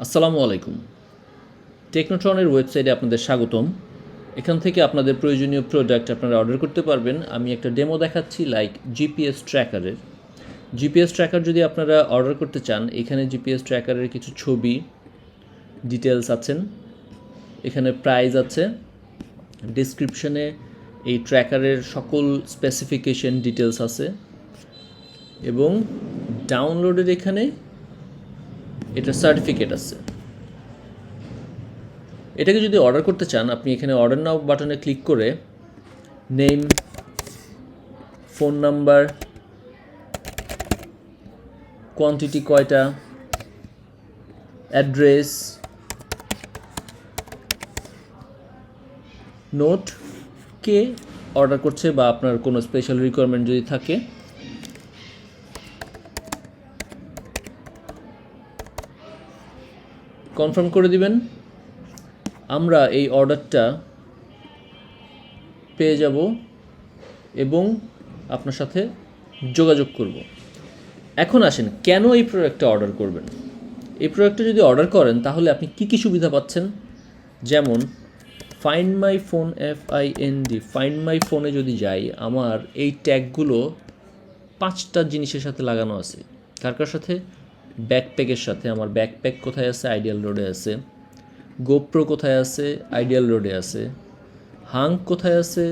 আসসালামু আলাইকুম। টেকনোট্রনের ওয়েবসাইটে আপনাদের স্বাগতম। এখান থেকে আপনাদের প্রয়োজনীয় প্রোডাক্ট আপনারা অর্ডার করতে পারবেন। আমি একটা ডেমো দেখাচ্ছি লাইক জিপিএস ট্র্যাকারের। জিপিএস ট্র্যাকার যদি আপনারা অর্ডার করতে চান, এখানে জিপিএস ট্র্যাকারের কিছু ছবি, ডিটেলস আছেন, এখানে প্রাইস আছে, ডেসক্রিপশনে এই ট্র্যাকারের সকল স্পেসিফিকেশন ডিটেলস আছে এবং ডাউনলোডের এখানে এটা সার্টিফিকেট আছে। এটাকে যদি অর্ডার করতে চান, আপনি এখানে অর্ডার নাও বাটনে ক্লিক করে নেম, ফোন নাম্বার, কোয়ান্টিটি কয়টা, অ্যাড্রেস, নোট, কে অর্ডার করছে বা আপনার কোনো স্পেশাল রিকোয়ারমেন্ট যদি থাকে, কনফার্ম করে দিবেন। আমরা এই অর্ডারটা পেয়ে যাব এবং আপনার সাথে যোগাযোগ করব। এখন আসেন, কেন এই প্রোডাক্টটা অর্ডার করবেন? এই প্রোডাক্টটা যদি অর্ডার করেন তাহলে আপনি কী কী সুবিধা পাচ্ছেন, যেমন find my phone, FIND, find my ফোনে যদি যাই, আমার এই ট্যাগগুলো 5টা জিনিসের সাথে লাগানো আছে। কার সাথে? ব্যাকপ্যাকের সাথে। আমার ব্যাকপ্যাক কোথায় আছে? আইডিয়াল রোডে আছে। গোপ্রো কোথায় আছে? আইডিয়াল রোডে আছে। হাঙ্ক কোথায় আছে?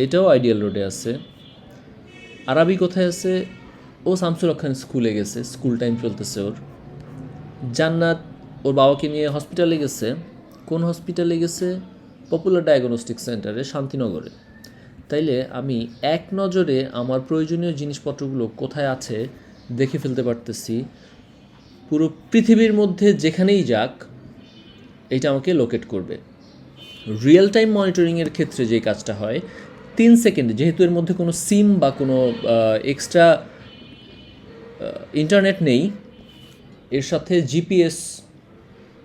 এটাও আইডিয়াল রোডে আছে। আরাবি কোথায় আছে? ও শামসুল হক খান স্কুলে গেছে, স্কুল টাইম চলতেছে ওর। জান্নাত ওর বাবাকে নিয়ে হসপিটালে গেছে। কোন হসপিটালে গেছে? পপুলার ডায়াগনস্টিক সেন্টারে, শান্তিনগরে। তাইলে আমি এক নজরে আমার প্রয়োজনীয় জিনিসপত্রগুলো কোথায় আছে দেখে ফেলতে পারতেছি। পুরো পৃথিবীর মধ্যে যেখানেই যাক এটা আমাকে লোকেট করবে। রিয়েল টাইম মনিটরিংয়ের ক্ষেত্রে যে কাজটা হয়, 3 সেকেন্ডে, যেহেতু এর মধ্যে কোনো সিম বা কোনো এক্সট্রা ইন্টারনেট নেই, এর সাথে জিপিএস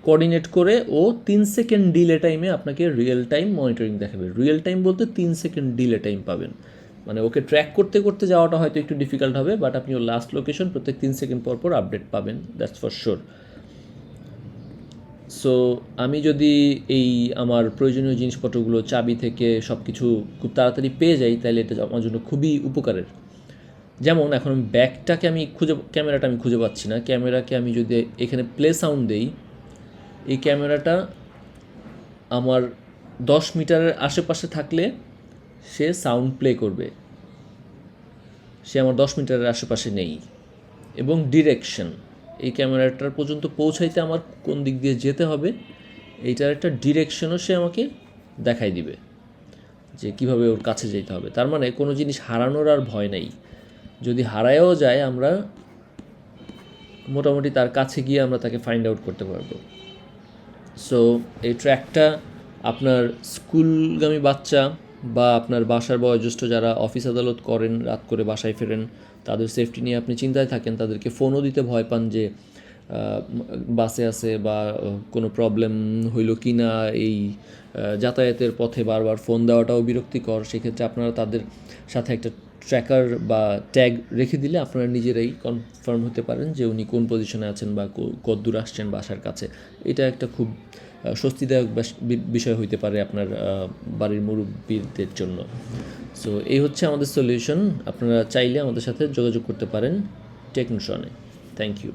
কোঅর্ডিনেট করে ও 3 সেকেন্ড ডিলে টাইমে আপনাকে রিয়েল টাইম মনিটরিং দেখাবে। রিয়েল টাইম বলতে 3 সেকেন্ড ডিলে টাইম পাবেন। মানে ওকে ট্র্যাক করতে করতে যাওয়াটা হয়তো একটু ডিফিকাল্ট হবে, বাট আপনি ওর লাস্ট লোকেশন প্রত্যেক 3 সেকেন্ড পর পর আপডেট পাবেন, দ্যাটস ফর শিওর। সো আমি যদি এই আমার প্রয়োজনীয় জিনিসপত্রগুলো চাবি থেকে সব কিছু খুব তাড়াতাড়ি পেয়ে যাই, তাহলে এটা আমার জন্য খুবই উপকারের। যেমন এখন ব্যাগটাকে আমি ক্যামেরাটা আমি খুঁজে পাচ্ছি না। ক্যামেরাকে আমি যদি এখানে প্লে সাউন্ড দেই, এই ক্যামেরাটা আমার 10 মিটারের আশেপাশে থাকলে সে সাউন্ড প্লে করবে। সে আমার 10 মিটারের আশেপাশে নেই। এবং ডিরেকশন, এই ক্যামেরাটার পর্যন্ত পৌঁছাইতে আমার কোন দিক দিয়ে যেতে হবে, এইটার একটা ডিরেকশনও সে আমাকে দেখাই দিবে যে কিভাবে ওর কাছে যেতে হবে। তার মানে কোনো জিনিস হারানোর আর ভয় নেই। যদি হারায়ও যায়, আমরা মোটামুটি তার কাছে গিয়ে আমরা তাকে ফাইন্ড আউট করতে পারবো। সো এই ট্র্যাকটা আপনার স্কুলগামী বাচ্চা বা আপনার বাসার বয়োজ্যেষ্ঠ যারা অফিস আদালত করেন, রাত করে বাসায় ফেরেন, তাদের সেফটি নিয়ে আপনি চিন্তায় থাকেন, তাদেরকে ফোনও দিতে ভয় পান যে বাসে আছে বা কোনো প্রবলেম হইল কি না, এই যাতায়াতের পথে বারবার ফোন দেওয়াটাও বিরক্তিকর। সেক্ষেত্রে আপনারা তাদের সাথে একটা ট্র্যাকার বা ট্যাগ রেখে দিলে আপনারা নিজেরাই কনফার্ম হতে পারেন যে উনি কোন পজিশনে আছেন বা কতদূর আসছেন বাসার কাছে। এটা একটা খুব স্বস্তিদায়ক বিষয় হইতে পারে আপনার বাড়ির মুরব্বীদের জন্য। সো এই হচ্ছে আমাদের সলিউশন। আপনারা চাইলে আমাদের সাথে যোগাযোগ করতে পারেন টেকনোশনে। Thank you.